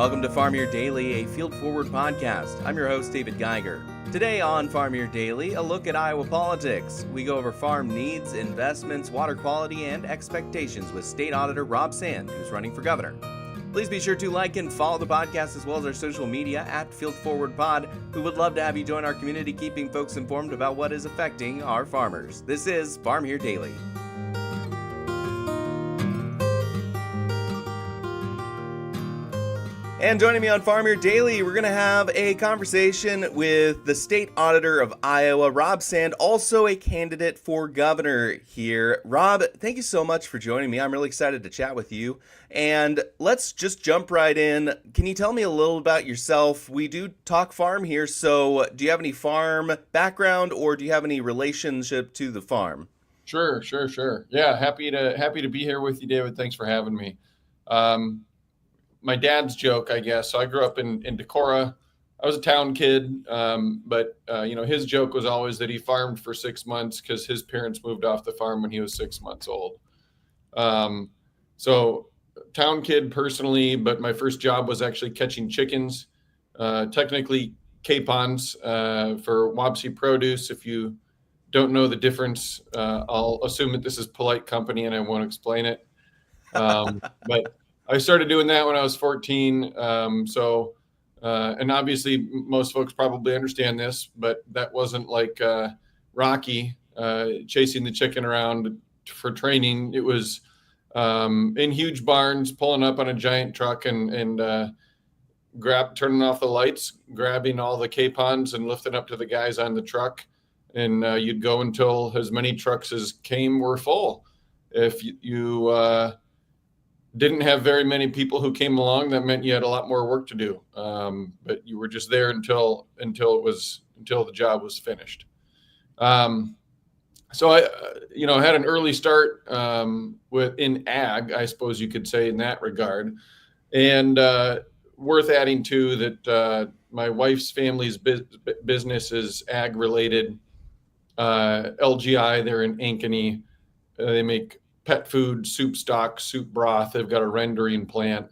Welcome to Farm Here Daily, a Field Forward podcast. I'm your host, David Geiger. Today on Farm Here Daily, a look at Iowa politics. We go over farm needs, investments, water quality, and expectations with State Auditor Rob Sand, who's running for governor. Please be sure to like and follow the podcast as well as our social media at Field Forward Pod. We would love to have you join our community, keeping folks informed about what is affecting our farmers. This is Farm Here Daily. And joining me on Farm Here Daily, we're going to have a conversation with the State Auditor of Iowa, Rob Sand, also a candidate for governor here. Rob, thank you so much for joining me. I'm really excited to chat with you. And let's just jump right in. Can you tell me a little about yourself? We do talk farm here, so do you have any farm background or do you have any relationship to the farm? Sure. Yeah, happy to be here with you, David. Thanks for having me. My dad's joke, I guess. So I grew up in Decorah. I was a town kid, but his joke was always that he farmed for 6 months because his parents moved off the farm when he was 6 months old. So town kid personally, but my first job was actually catching chickens, technically capons for Wapsie Produce. If you don't know the difference, I'll assume that this is polite company and I won't explain it. But I started doing that when I was 14. And obviously most folks probably understand this, but that wasn't like Rocky chasing the chicken around for training. It was in huge barns, pulling up on a giant truck and turning off the lights, grabbing all the capons and lifting up to the guys on the truck. And you'd go until as many trucks as came were full. If you didn't have very many people who came along, that meant you had a lot more work to do. But you were just there until the job was finished. So I had an early start in ag, I suppose you could say, in that regard. And worth adding to that, my wife's family's business is ag related. LGI, they're in Ankeny. They make pet food, soup stock, soup broth. They've got a rendering plant.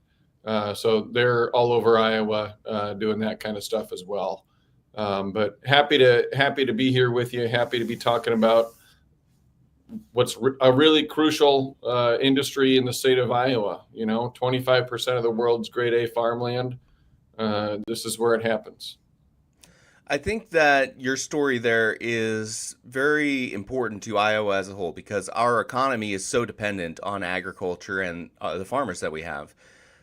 So they're all over Iowa doing that kind of stuff as well. But happy to be here with you. Happy to be talking about what's a really crucial industry in the state of Iowa. 25% of the world's grade A farmland. This is where it happens. I think that your story there is very important to Iowa as a whole because our economy is so dependent on agriculture and the farmers that we have.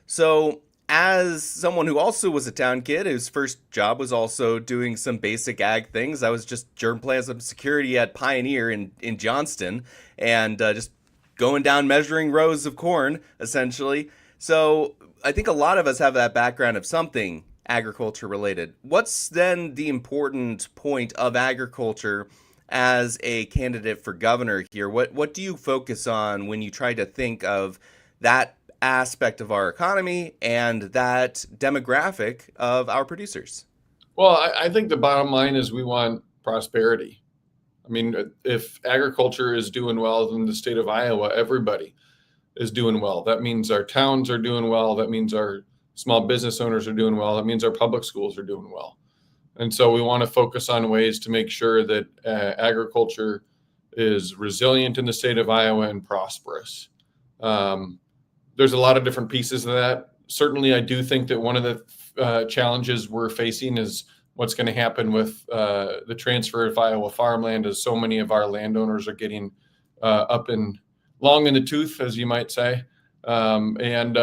So as someone who also was a town kid, whose first job was also doing some basic ag things, I was just germplasm security at Pioneer in Johnston and just going down measuring rows of corn, essentially. So I think a lot of us have that background of something agriculture related. What's then the important point of agriculture as a candidate for governor here? What do you focus on when you try to think of that aspect of our economy and that demographic of our producers? Well, I think the bottom line is we want prosperity. I mean, if agriculture is doing well in the state of Iowa, everybody is doing well. That means our towns are doing well. That means our small business owners are doing well. That means our public schools are doing well. And so we want to focus on ways to make sure that agriculture is resilient in the state of Iowa and prosperous. There's a lot of different pieces of that. Certainly, I do think that one of the challenges we're facing is what's going to happen with the transfer of Iowa farmland, as so many of our landowners are getting up and long in the tooth, as you might say, and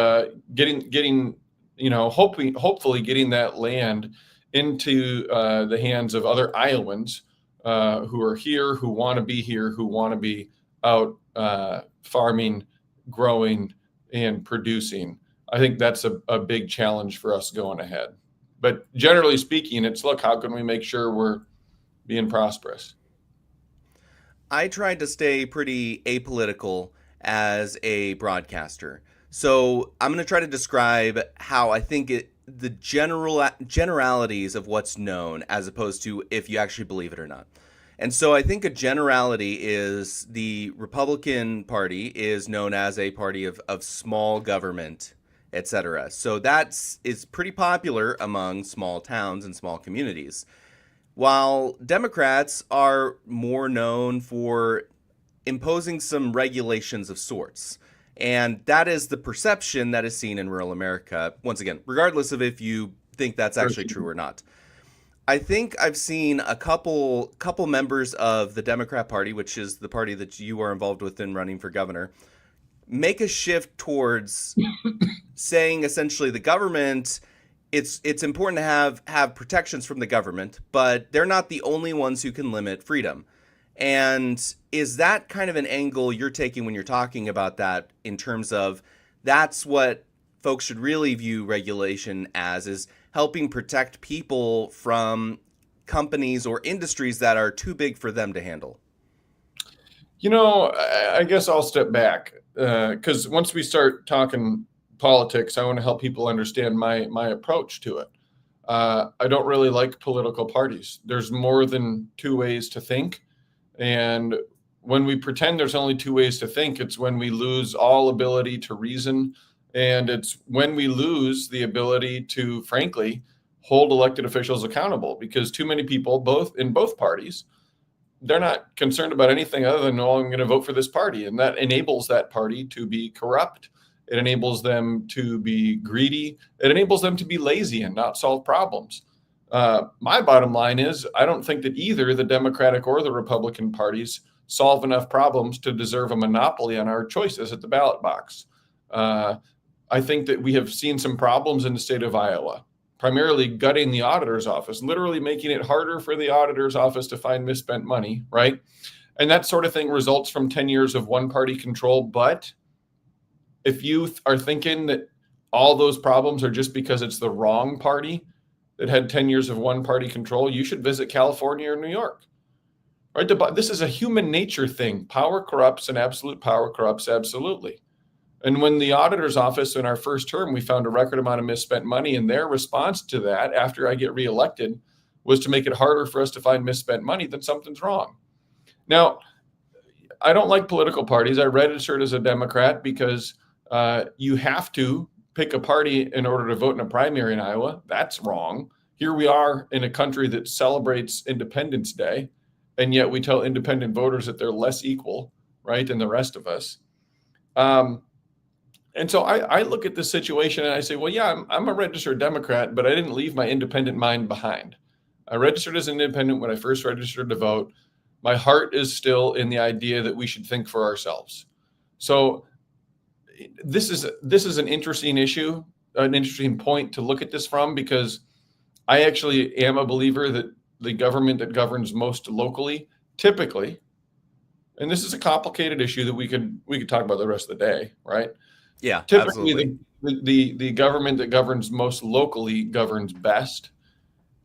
getting hopefully getting that land into the hands of other Iowans who are here, who want to be out farming, growing, and producing. I think that's a big challenge for us going ahead. But generally speaking, it's, look, how can we make sure we're being prosperous? I tried to stay pretty apolitical as a broadcaster. So I'm going to try to describe how I think the generalities of what's known as opposed to if you actually believe it or not. And so I think a generality is the Republican Party is known as a party of small government etc. So that's is pretty popular among small towns and small communities. While Democrats are more known for imposing some regulations of sorts. And that is the perception that is seen in rural America, once again, regardless of if you think that's For actually sure. true or not. I think I've seen a couple members of the Democrat Party, which is the party that you are involved with in running for governor, make a shift towards saying essentially the government, it's important to have protections from the government, but they're not the only ones who can limit freedom. And is that kind of an angle you're taking when you're talking about that, in terms of that's what folks should really view regulation as, is helping protect people from companies or industries that are too big for them to handle? I guess I'll step back because once we start talking politics, I want to help people understand my approach to it. I don't really like political parties. There's more than two ways to think. And when we pretend there's only two ways to think, it's when we lose all ability to reason. And it's when we lose the ability to, frankly, hold elected officials accountable because too many people, both in both parties, they're not concerned about anything other than, oh, I'm going to vote for this party. And that enables that party to be corrupt. It enables them to be greedy. It enables them to be lazy and not solve problems. My bottom line is I don't think that either the Democratic or the Republican parties solve enough problems to deserve a monopoly on our choices at the ballot box. Uh, I think that we have seen some problems in the state of Iowa, primarily gutting the auditor's office, literally making it harder for the auditor's office to find misspent money, right? And that sort of thing results from 10 years of one party control. But if you are thinking that all those problems are just because it's the wrong party that had 10 years of one party control, you should visit California or New York. Right? This is a human nature thing. Power corrupts and absolute power corrupts absolutely. And when the auditor's office in our first term, we found a record amount of misspent money, and their response to that after I get reelected was to make it harder for us to find misspent money, then something's wrong. Now, I don't like political parties. I registered as a Democrat because you have to pick a party in order to vote in a primary in Iowa. That's wrong. Here we are in a country that celebrates Independence Day, and yet we tell independent voters that they're less equal, right, than the rest of us. And so I look at this situation and I say, well, yeah, I'm a registered Democrat, but I didn't leave my independent mind behind. I registered as an independent when I first registered to vote. My heart is still in the idea that we should think for ourselves. So this is an interesting issue, an interesting point to look at this from, because I actually am a believer that the government that governs most locally, typically, and this is a complicated issue that we could talk about the rest of the day, right? Yeah, absolutely. Typically, the government that governs most locally governs best,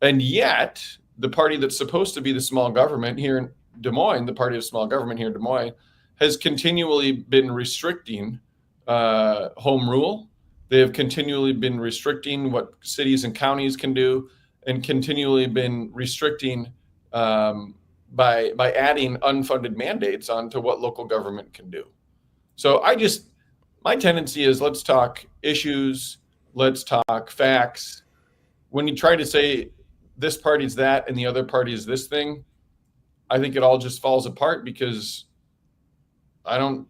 and yet the party that's supposed to be the small government here in Des Moines, the party of small government here in Des Moines, has continually been restricting home rule. They have continually been restricting what cities and counties can do, and continually been restricting by adding unfunded mandates onto what local government can do. So my tendency is, let's talk issues, let's talk facts. When you try to say this party's that and the other party is this thing, I think it all just falls apart because I don't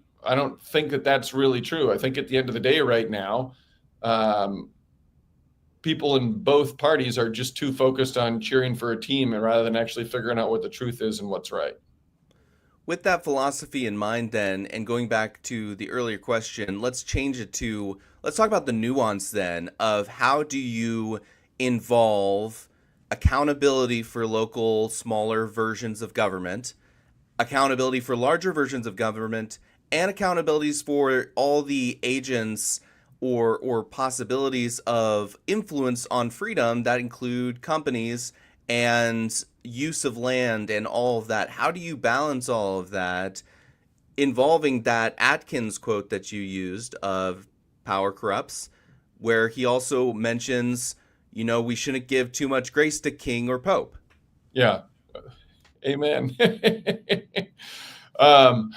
think that that's really true. I think at the end of the day right now, people in both parties are just too focused on cheering for a team and rather than actually figuring out what the truth is and what's right. With that philosophy in mind, then, and going back to the earlier question, let's change it to, let's talk about the nuance then of how do you involve accountability for local, smaller versions of government, accountability for larger versions of government, and accountabilities for all the agents or possibilities of influence on freedom that include companies and use of land and all of that. How do you balance all of that involving that Atkins quote that you used of power corrupts, where he also mentions, we shouldn't give too much grace to king or pope? Yeah. Amen. um,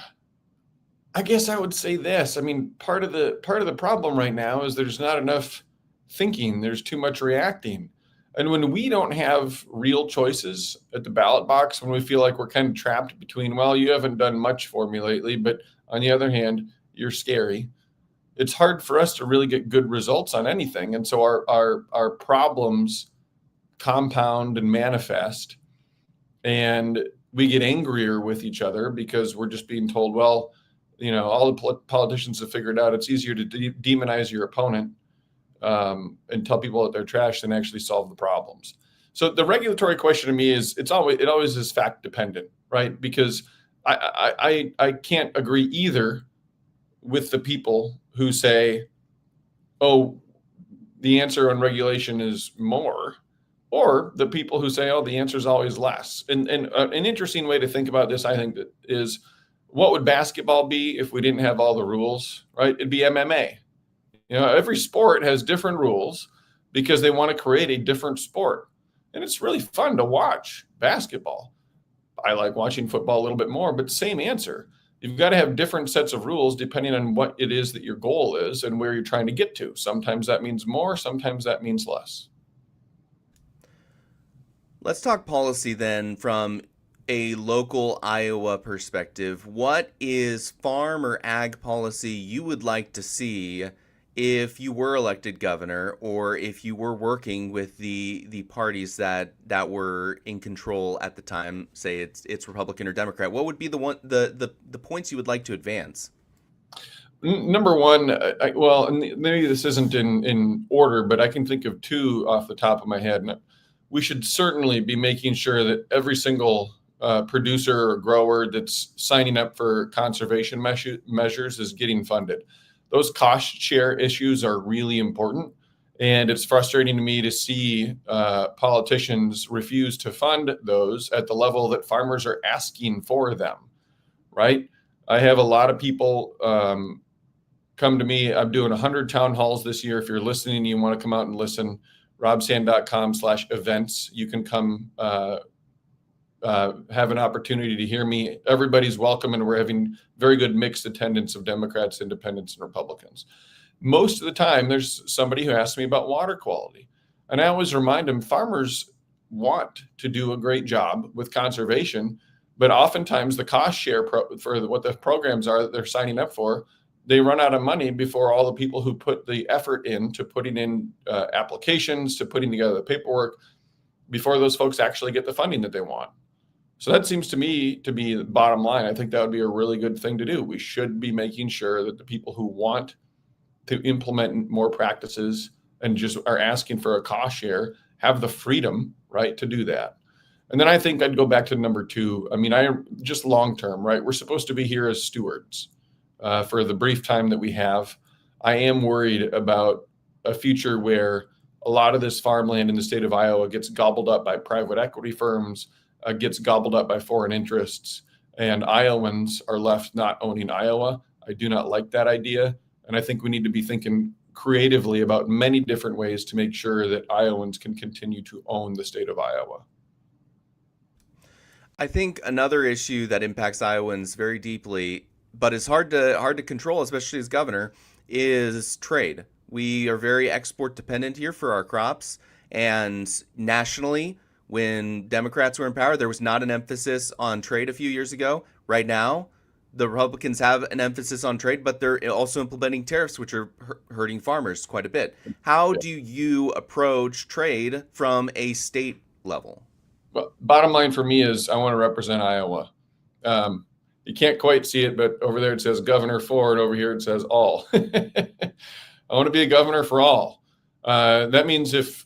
I guess I would say this. I mean, part of the problem right now is there's not enough thinking. There's too much reacting. And when we don't have real choices at the ballot box, when we feel like we're kind of trapped between, well, you haven't done much for me lately, but on the other hand, you're scary. It's hard for us to really get good results on anything. And so our problems compound and manifest, and we get angrier with each other because we're just being told, well, all the politicians have figured out it's easier to demonize your opponent, and tell people that they're trash than actually solve the problems. So the regulatory question to me is it always is fact dependent, right? Because I can't agree either with the people who say, oh, the answer on regulation is more, or the people who say, oh, the answer is always less. And an interesting way to think about this, I think, that is, what would basketball be if we didn't have all the rules, right? It'd be MMA. Every sport has different rules because they want to create a different sport. And it's really fun to watch basketball. I like watching football a little bit more, but same answer. You've got to have different sets of rules depending on what it is that your goal is and where you're trying to get to. Sometimes that means more, sometimes that means less. Let's talk policy then from a local Iowa perspective. What is farm or ag policy you would like to see if you were elected governor, or if you were working with the parties that were in control at the time, say it's Republican or Democrat? What would be the points you would like to advance? Number one, and maybe this isn't in order, but I can think of two off the top of my head. And we should certainly be making sure that every single producer or grower that's signing up for conservation measures is getting funded. Those cost share issues are really important. And it's frustrating to me to see politicians refuse to fund those at the level that farmers are asking for them, right? I have a lot of people come to me. I'm doing 100 town halls this year. If you're listening and you want to come out and listen, robsand.com/events. You can come have an opportunity to hear me. Everybody's welcome, and we're having very good mixed attendance of Democrats, Independents, and Republicans. Most of the time, there's somebody who asks me about water quality. And I always remind them, farmers want to do a great job with conservation, but oftentimes the cost share for what the programs are that they're signing up for, they run out of money before all the people who put the effort into putting in applications, to putting together the paperwork, before those folks actually get the funding that they want. So that seems to me to be the bottom line. I think that would be a really good thing to do. We should be making sure that the people who want to implement more practices and just are asking for a cost share have the freedom, right, to do that. And then I think I'd go back to number two. I mean, just long term, right? We're supposed to be here as stewards for the brief time that we have. I am worried about a future where a lot of this farmland in the state of Iowa gets gobbled up by private equity firms, gets gobbled up by foreign interests, and Iowans are left not owning Iowa. I do not like that idea. And I think we need to be thinking creatively about many different ways to make sure that Iowans can continue to own the state of Iowa. I think another issue that impacts Iowans very deeply, but is hard to control, especially as governor, is trade. We are very export dependent here for our crops, and nationally, when Democrats were in power, there was not an emphasis on trade a few years ago. Right now, the Republicans have an emphasis on trade, but they're also implementing tariffs, which are hurting farmers quite a bit. How do you approach trade from a state level? Well, bottom line for me is I want to represent Iowa. You can't quite see it, but over there it says Governor for, and over here it says all. I want to be a governor for all. That means if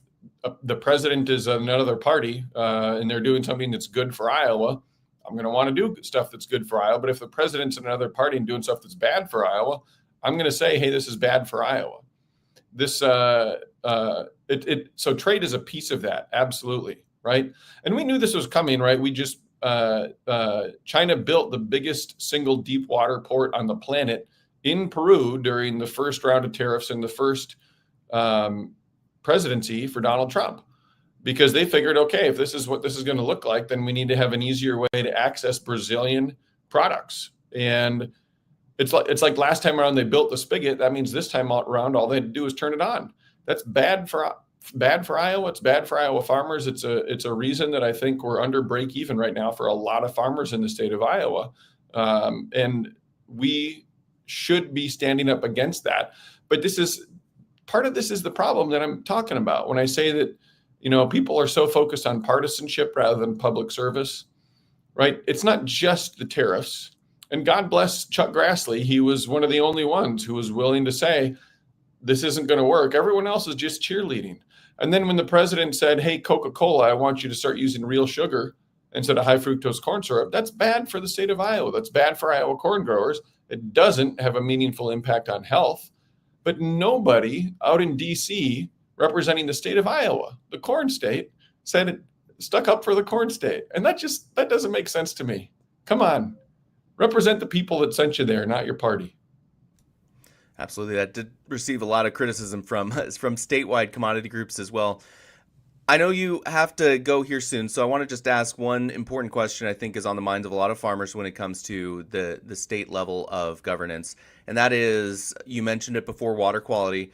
the president is another party and they're doing something that's good for Iowa, I'm going to want to do stuff that's good for Iowa. But if the president's in another party and doing stuff that's bad for Iowa, I'm going to say, hey, this is bad for Iowa. So trade is a piece of that. Absolutely. Right. And we knew this was coming, right? China built the biggest single deep water port on the planet in Peru during the first round of tariffs in the first presidency for Donald Trump, because they figured, okay, if this is what this is going to look like, then we need to have an easier way to access Brazilian products. And It's like last time around they built the spigot. That means this time around all they had to do is turn it on. That's bad for Iowa. It's bad for Iowa farmers. It's a reason that I think we're under break even right now for a lot of farmers in the state of Iowa, and we should be standing up against that. But this is part of this is the problem that I'm talking about when I say that people are so focused on partisanship rather than public service, right? It's not just the tariffs. And God bless Chuck Grassley. He was one of the only ones who was willing to say, this isn't going to work. Everyone else is just cheerleading. And then when the president said, hey, Coca-Cola, I want you to start using real sugar instead of high fructose corn syrup, that's bad for the state of Iowa. That's bad for Iowa corn growers. It doesn't have a meaningful impact on health. But nobody out in D.C. representing the state of Iowa, the corn state, said it stuck up for the corn state. And that doesn't make sense to me. Come on. Represent the people that sent you there, not your party. Absolutely. That did receive a lot of criticism from statewide commodity groups as well. I know you have to go here soon, so I want to just ask one important question I think is on the minds of a lot of farmers when it comes to the state level of governance. And that is, you mentioned it before, water quality.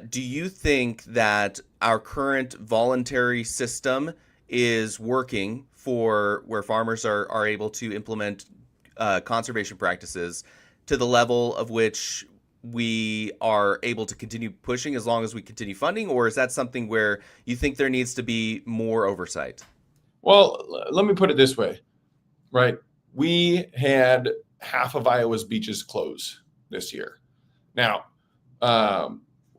Do you think that our current voluntary system is working for where farmers are able to implement conservation practices to the level of which we are able to continue pushing as long as we continue funding? Or is that something where you think there needs to be more oversight? Well, let me put it this way, right? We had half of Iowa's beaches close this year. Now,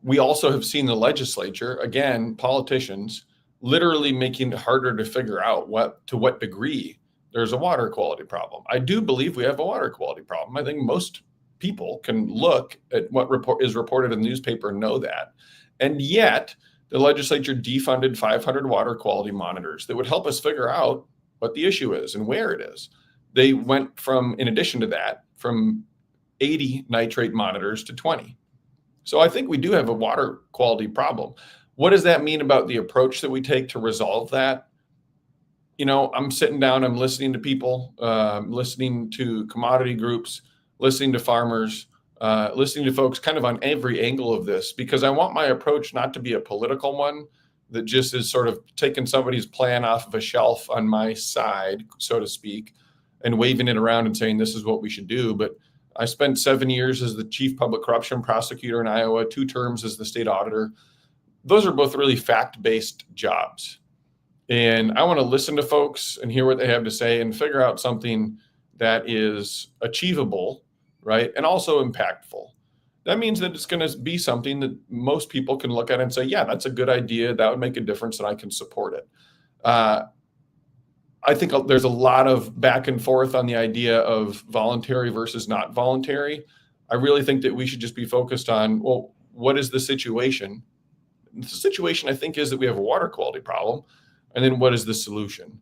we also have seen the legislature, again, politicians, literally making it harder to figure out to what degree there's a water quality problem. I do believe we have a water quality problem. I think most people can look at what is reported in the newspaper and know that. And yet, the legislature defunded 500 water quality monitors that would help us figure out what the issue is and where it is. They went from, in addition to that, from 80 nitrate monitors to 20. So I think we do have a water quality problem. What does that mean about the approach that we take to resolve that? I'm sitting down, I'm listening to people, listening to commodity groups, listening to farmers, listening to folks kind of on every angle of this, because I want my approach not to be a political one that just is sort of taking somebody's plan off of a shelf on my side, so to speak, and waving it around and saying, this is what we should do. But I spent 7 years as the chief public corruption prosecutor in Iowa, 2 terms as the state auditor. Those are both really fact-based jobs. And I want to listen to folks and hear what they have to say and figure out something that is achievable, right? And also impactful. That means that it's going to be something that most people can look at and say, yeah, that's a good idea. That would make a difference and I can support it. I think there's a lot of back and forth on the idea of voluntary versus not voluntary. I really think that we should just be focused on, well, what is the situation? The situation, I think, is that we have a water quality problem. And then what is the solution?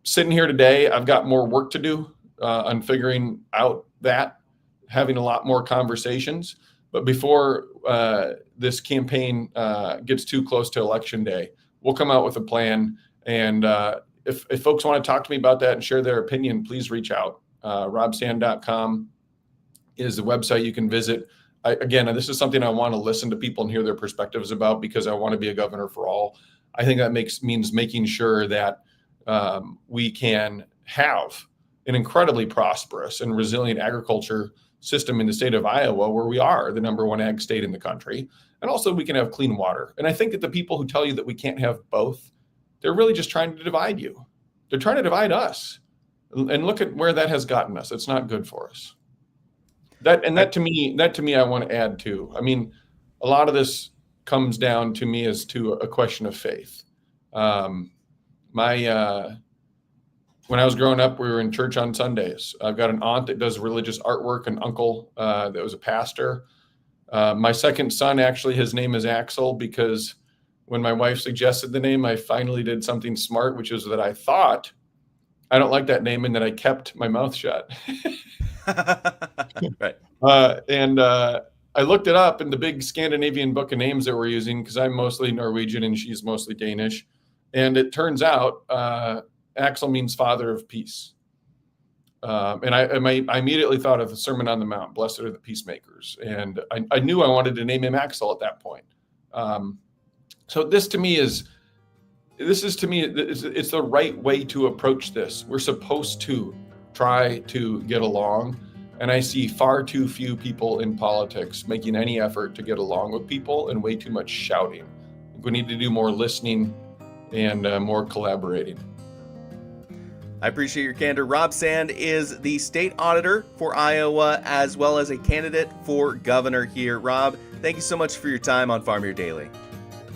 Sitting here today, I've got more work to do on figuring out that, having a lot more conversations. But before this campaign gets too close to election day, we'll come out with a plan. And if folks want to talk to me about that and share their opinion, please reach out. robsand.com is the website you can visit. Again, this is something I want to listen to people and hear their perspectives about, because I want to be a governor for all. I think that means making sure that we can have an incredibly prosperous and resilient agriculture system in the state of Iowa, where we are the #1 ag state in the country. And also we can have clean water. And I think that the people who tell you that we can't have both, they're really just trying to divide you. They're trying to divide us. And look at where that has gotten us. It's not good for us. That to me, I want to add too. I mean, a lot of this comes down to me as to a question of faith. When I was growing up, we were in church on Sundays. I've got an aunt that does religious artwork, an uncle that was a pastor. My second son, actually, his name is Axel, because when my wife suggested the name, I finally did something smart, which is that I thought, I don't like that name, and that I kept my mouth shut. Right. I looked it up in the big Scandinavian book of names that we're using, because I'm mostly Norwegian and she's mostly Danish. And it turns out Axel means father of peace. I immediately thought of the Sermon on the Mount, "Blessed are the peacemakers," and I knew I wanted to name him Axel at that point. So this to me is it's the right way to approach this. We're supposed to try to get along, and I see far too few people in politics making any effort to get along with people, and way too much shouting. We need to do more listening and more collaborating. I appreciate your candor. Rob Sand is the state auditor for Iowa, as well as a candidate for governor here. Rob, thank you so much for your time on Farm Your Daily.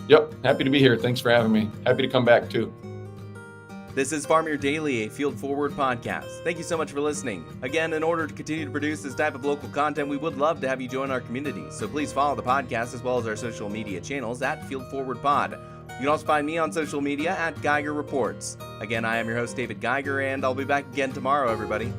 Yep, happy to be here. Thanks for having me. Happy to come back too. This is Farm Your Daily, a Field Forward podcast. Thank you so much for listening. Again, in order to continue to produce this type of local content, we would love to have you join our community. So please follow the podcast as well as our social media channels at Field Forward Pod. You can also find me on social media at Geiger Reports. Again, I am your host, David Geiger, and I'll be back again tomorrow, everybody.